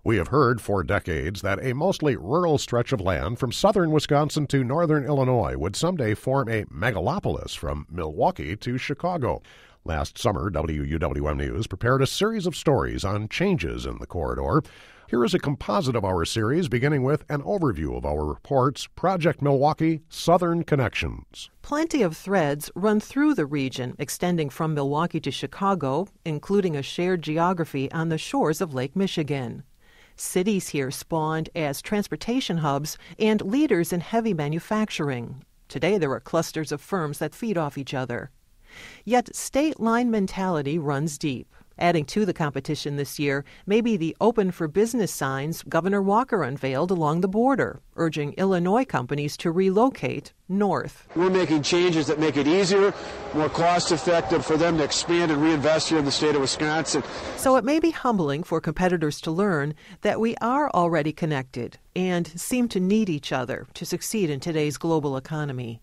We have heard for decades that a mostly rural stretch of land from southern Wisconsin to northern Illinois would someday form a megalopolis from Milwaukee to Chicago. Last summer, WUWM News prepared a series of stories on changes in the corridor. Here is a composite of our series, beginning with an overview of our report's Project Milwaukee Southern Connections. Plenty of threads run through the region, extending from Milwaukee to Chicago, including a shared geography on the shores of Lake Michigan. Cities here spawned as transportation hubs and leaders in heavy manufacturing. Today there are clusters of firms that feed off each other. Yet state line mentality runs deep. Adding to the competition this year may be the open for business signs Governor Walker unveiled along the border, urging Illinois companies to relocate north. We're making changes that make it easier, more cost-effective for them to expand and reinvest here in the state of Wisconsin. So it may be humbling for competitors to learn that we are already connected and seem to need each other to succeed in today's global economy.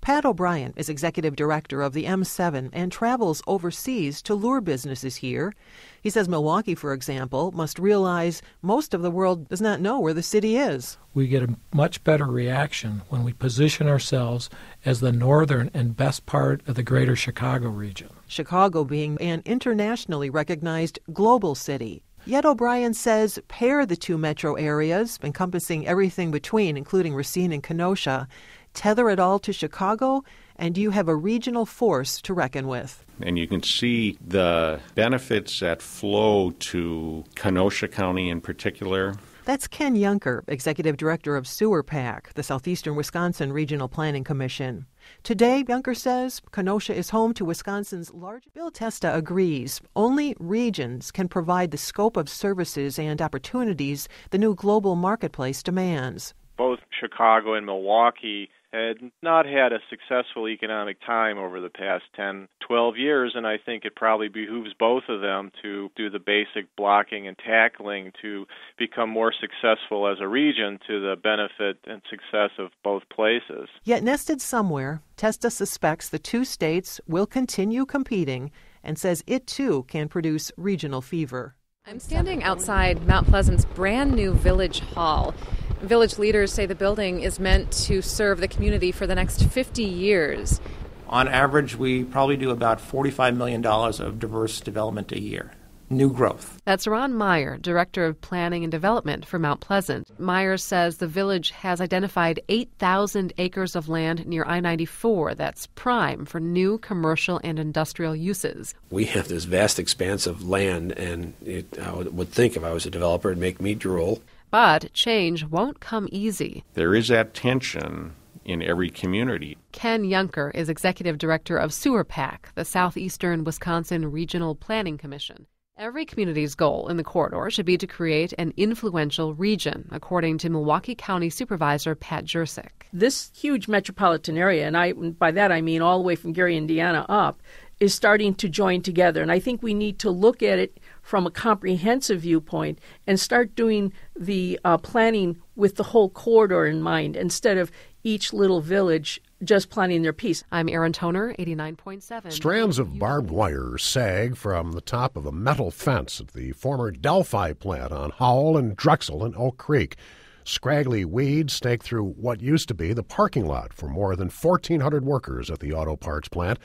Pat O'Brien is executive director of the M7 and travels overseas to lure businesses here. He says Milwaukee, for example, must realize most of the world does not know where the city is. We get a much better reaction when we position ourselves as the northern and best part of the greater Chicago region. Chicago being an internationally recognized global city. Yet O'Brien says pair the two metro areas, encompassing everything between, including Racine and Kenosha, tether it all to Chicago, and you have a regional force to reckon with. And you can see the benefits that flow to Kenosha County in particular. That's Ken Yunker, executive director of Sewer PAC, the Southeastern Wisconsin Regional Planning Commission. Today, Yunker says, Kenosha is home to Wisconsin's largest. Bill Testa agrees. Only regions can provide the scope of services and opportunities the new global marketplace demands. Both Chicago and Milwaukee had not had a successful economic time over the past 10, 12 years, and I think it probably behooves both of them to do the basic blocking and tackling to become more successful as a region to the benefit and success of both places. Yet nested somewhere, Testa suspects the two states will continue competing and says it too can produce regional fever. I'm standing outside Mount Pleasant's brand new Village Hall. Village leaders say the building is meant to serve the community for the next 50 years. On average, we probably do about $45 million of diverse development a year. New growth. That's Ron Meyer, Director of Planning and Development for Mount Pleasant. Meyer says the village has identified 8,000 acres of land near I-94 that's prime for new commercial and industrial uses. We have this vast expanse of land, and I would think if I was a developer, it'd make me drool. But change won't come easy. There is that tension in every community. Ken Yunker is executive director of Sewer PAC, the Southeastern Wisconsin Regional Planning Commission. Every community's goal in the corridor should be to create an influential region, according to Milwaukee County Supervisor Pat Jurczyk. This huge metropolitan area, and by that I mean all the way from Gary, Indiana up, is starting to join together. And I think we need to look at it from a comprehensive viewpoint and start doing the planning with the whole corridor in mind instead of each little village just planning their piece. I'm Erin Toner, 89.7. Strands of barbed wire sag from the top of a metal fence at the former Delphi plant on Howell and Drexel in Oak Creek. Scraggly weeds snake through what used to be the parking lot for more than 1,400 workers at the auto parts plant.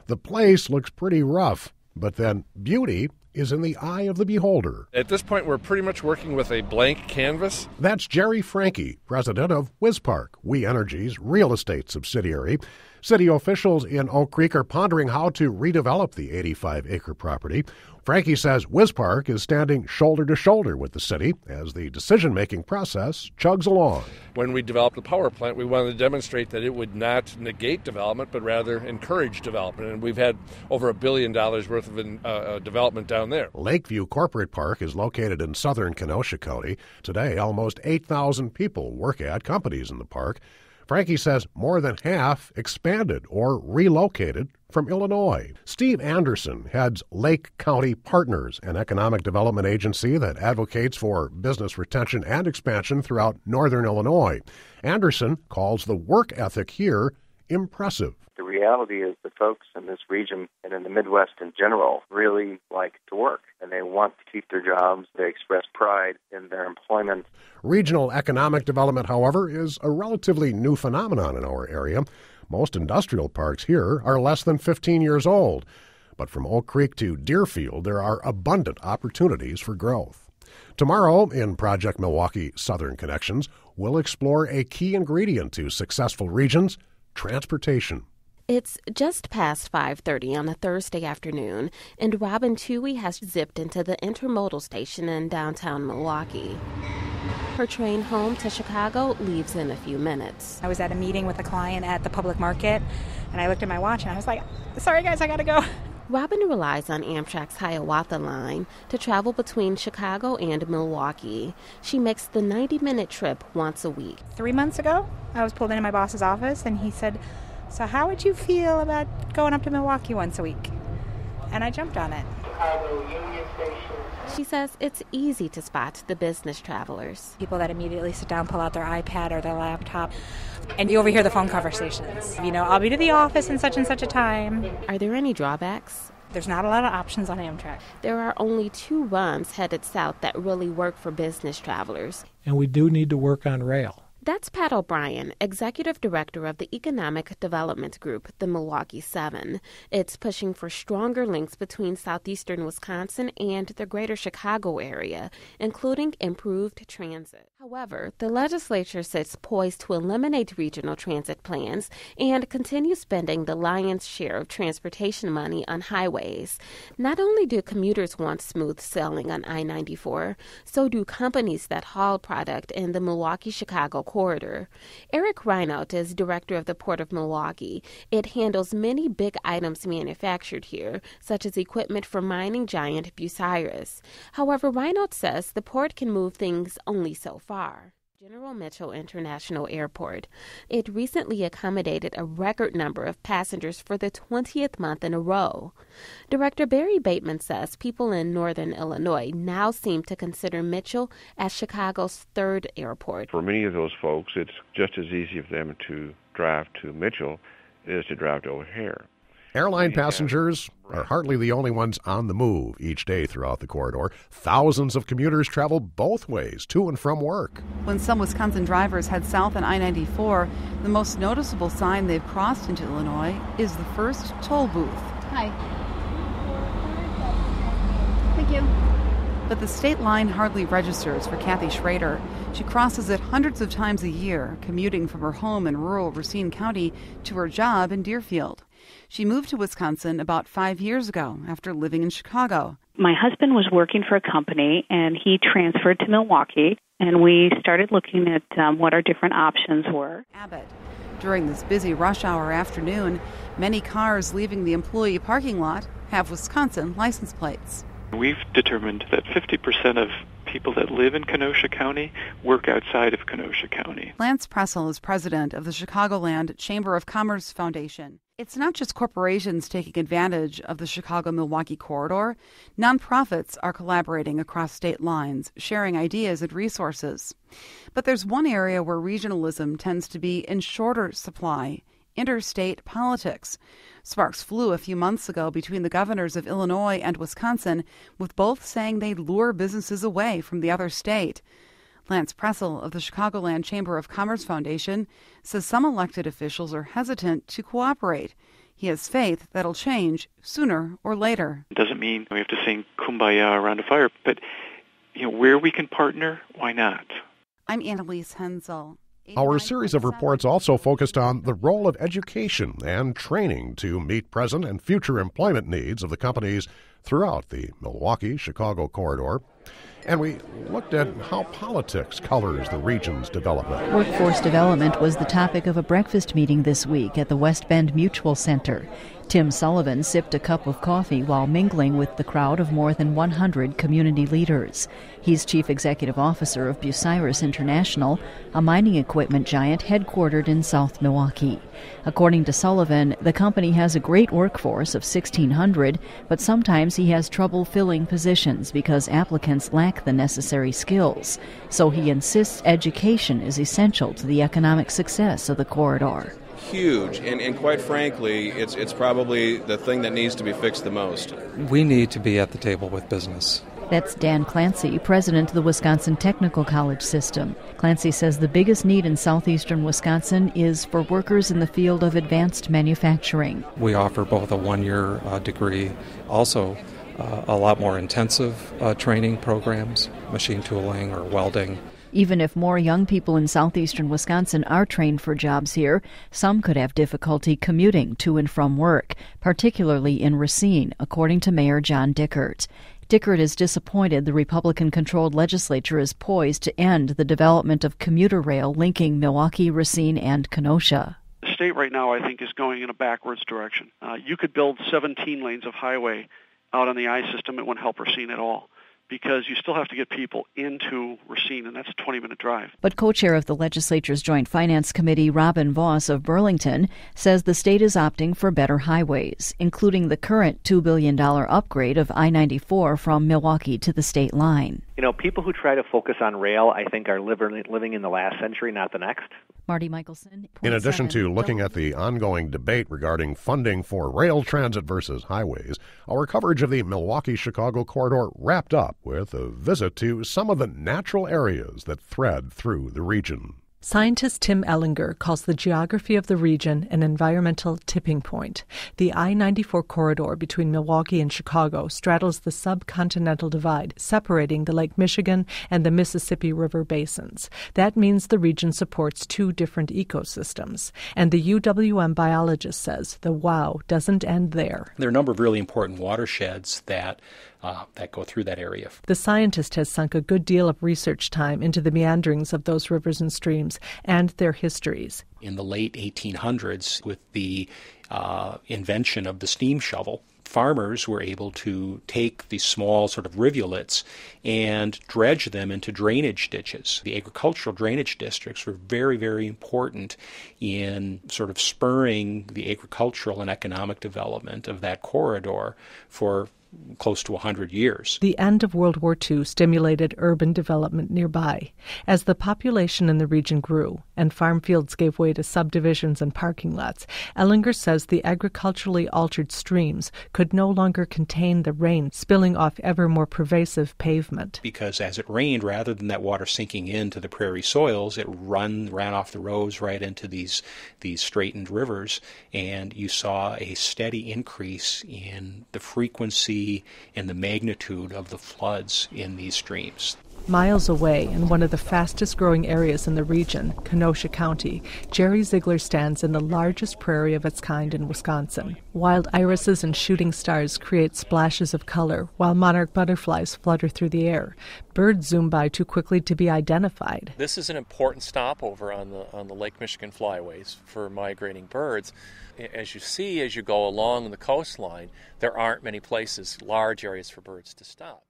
The place looks pretty rough, but then beauty is in the eye of the beholder. At this point, we're pretty much working with a blank canvas. That's Jerry Franke, president of WisPark, We Energy's real estate subsidiary. City officials in Oak Creek are pondering how to redevelop the 85-acre property. Franke says WisPark is standing shoulder to shoulder with the city as the decision-making process chugs along. When we developed the power plant, we wanted to demonstrate that it would not negate development, but rather encourage development. And we've had over $1 billion worth of development down there. Lakeview Corporate Park is located in southern Kenosha County. Today, almost 8,000 people work at companies in the park. Franke says more than half expanded or relocated from Illinois. Steve Anderson heads Lake County Partners, an economic development agency that advocates for business retention and expansion throughout northern Illinois. Anderson calls the work ethic here impressive. The reality reality is the folks in this region and in the Midwest in general really like to work, and they want to keep their jobs. They express pride in their employment. Regional economic development, however, is a relatively new phenomenon in our area. Most industrial parks here are less than 15 years old. But from Oak Creek to Deerfield, there are abundant opportunities for growth. Tomorrow, in Project Milwaukee Southern Connections, we'll explore a key ingredient to successful regions: transportation. It's just past 5:30 on a Thursday afternoon, and Robin Toohey has zipped into the intermodal station in downtown Milwaukee. Her train home to Chicago leaves in a few minutes. I was at a meeting with a client at the public market, and I looked at my watch and I was like, sorry guys, I gotta go. Robin relies on Amtrak's Hiawatha line to travel between Chicago and Milwaukee. She makes the 90-minute trip once a week. 3 months ago, I was pulled into my boss's office and he said, so how would you feel about going up to Milwaukee once a week? And I jumped on it. She says it's easy to spot the business travelers. People that immediately sit down, pull out their iPad or their laptop, and you overhear the phone conversations. I'll be to the office in such and such a time. Are there any drawbacks? There's not a lot of options on Amtrak. There are only 2 runs headed south that really work for business travelers. And we do need to work on rail. That's Pat O'Brien, Executive Director of the Economic Development Group, the Milwaukee 7. It's pushing for stronger links between southeastern Wisconsin and the greater Chicago area, including improved transit. However, the legislature sits poised to eliminate regional transit plans and continue spending the lion's share of transportation money on highways. Not only do commuters want smooth sailing on I-94, so do companies that haul product in the Milwaukee-Chicago corridor. Eric Reinout is director of the Port of Milwaukee. It handles many big items manufactured here, such as equipment for mining giant Bucyrus. However, Reinout says the port can move things only so far. General Mitchell International Airport. It recently accommodated a record number of passengers for the 20th month in a row. Director Barry Bateman says people in northern Illinois now seem to consider Mitchell as Chicago's 3rd airport. For many of those folks, it's just as easy for them to drive to Mitchell as to drive to O'Hare. Airline passengers are hardly the only ones on the move each day throughout the corridor. Thousands of commuters travel both ways to and from work. When some Wisconsin drivers head south on I-94, the most noticeable sign they've crossed into Illinois is the first toll booth. Hi. Thank you. But the state line hardly registers for Kathy Schrader. She crosses it hundreds of times a year, commuting from her home in rural Racine County to her job in Deerfield. She moved to Wisconsin about 5 years ago after living in Chicago. My husband was working for a company, and he transferred to Milwaukee, and we started looking at what our different options were. Abbott. During this busy rush hour afternoon, many cars leaving the employee parking lot have Wisconsin license plates. We've determined that 50% of people that live in Kenosha County work outside of Kenosha County. Lance Pressel is president of the Chicagoland Chamber of Commerce Foundation. It's not just corporations taking advantage of the Chicago-Milwaukee corridor. Nonprofits are collaborating across state lines, sharing ideas and resources. But there's one area where regionalism tends to be in shorter supply: interstate politics. Sparks flew a few months ago between the governors of Illinois and Wisconsin, with both saying they'd lure businesses away from the other state. Lance Pressel of the Chicagoland Chamber of Commerce Foundation says some elected officials are hesitant to cooperate. He has faith that'll change sooner or later. It doesn't mean we have to sing Kumbaya around a fire, but where we can partner, why not? I'm Ann-Elise Hensel. Our series of reports also focused on the role of education and training to meet present and future employment needs of the companies throughout the Milwaukee-Chicago corridor. And we looked at how politics colors the region's development. Workforce development was the topic of a breakfast meeting this week at the West Bend Mutual Center. Tim Sullivan sipped a cup of coffee while mingling with the crowd of more than 100 community leaders. He's chief executive officer of Bucyrus International, a mining equipment giant headquartered in South Milwaukee. According to Sullivan, the company has a great workforce of 1,600, but sometimes he has trouble filling positions because applicants lack the necessary skills. So he insists education is essential to the economic success of the corridor. huge, and quite frankly, it's probably the thing that needs to be fixed the most. We need to be at the table with business. That's Dan Clancy, president of the Wisconsin Technical College System. Clancy says the biggest need in southeastern Wisconsin is for workers in the field of advanced manufacturing. We offer both a one-year degree, also a lot more intensive training programs, machine tooling or welding. Even if more young people in southeastern Wisconsin are trained for jobs here, some could have difficulty commuting to and from work, particularly in Racine, according to Mayor John Dickert. Dickert is disappointed the Republican-controlled legislature is poised to end the development of commuter rail linking Milwaukee, Racine, and Kenosha. The state right now, I think, is going in a backwards direction. You could build 17 lanes of highway out on the I system. It wouldn't help Racine at all, because you still have to get people into Racine, and that's a 20-minute drive. But co-chair of the legislature's Joint Finance Committee, Robin Voss of Burlington, says the state is opting for better highways, including the current $2 billion upgrade of I-94 from Milwaukee to the state line. You know, people who try to focus on rail, I think, are living in the last century, not the next. Marty Michelson. In addition to looking at the ongoing debate regarding funding for rail transit versus highways, our coverage of the Milwaukee-Chicago corridor wrapped up with a visit to some of the natural areas that thread through the region. Scientist Tim Ellinger calls the geography of the region an environmental tipping point. The I-94 corridor between Milwaukee and Chicago straddles the subcontinental divide, separating the Lake Michigan and the Mississippi River basins. That means the region supports two different ecosystems. And the UWM biologist says the wow doesn't end there. There are a number of really important watersheds that go through that area. The scientist has sunk a good deal of research time into the meanderings of those rivers and streams and their histories. In the late 1800s, with the invention of the steam shovel, farmers were able to take these small sort of rivulets and dredge them into drainage ditches. The agricultural drainage districts were very, very important in sort of spurring the agricultural and economic development of that corridor for close to 100 years. The end of World War II stimulated urban development nearby. As the population in the region grew and farm fields gave way to subdivisions and parking lots, Ellinger says the agriculturally altered streams could no longer contain the rain spilling off ever more pervasive pavement. Because as it rained, rather than that water sinking into the prairie soils, it ran off the roads right into these straightened rivers, and you saw a steady increase in the frequency and the magnitude of the floods in these streams. Miles away, in one of the fastest-growing areas in the region, Kenosha County, Jerry Ziegler stands in the largest prairie of its kind in Wisconsin. Wild irises and shooting stars create splashes of color, while monarch butterflies flutter through the air. Birds zoom by too quickly to be identified. This is an important stopover on the Lake Michigan flyways for migrating birds. As you go along the coastline, there aren't many places, large areas for birds to stop.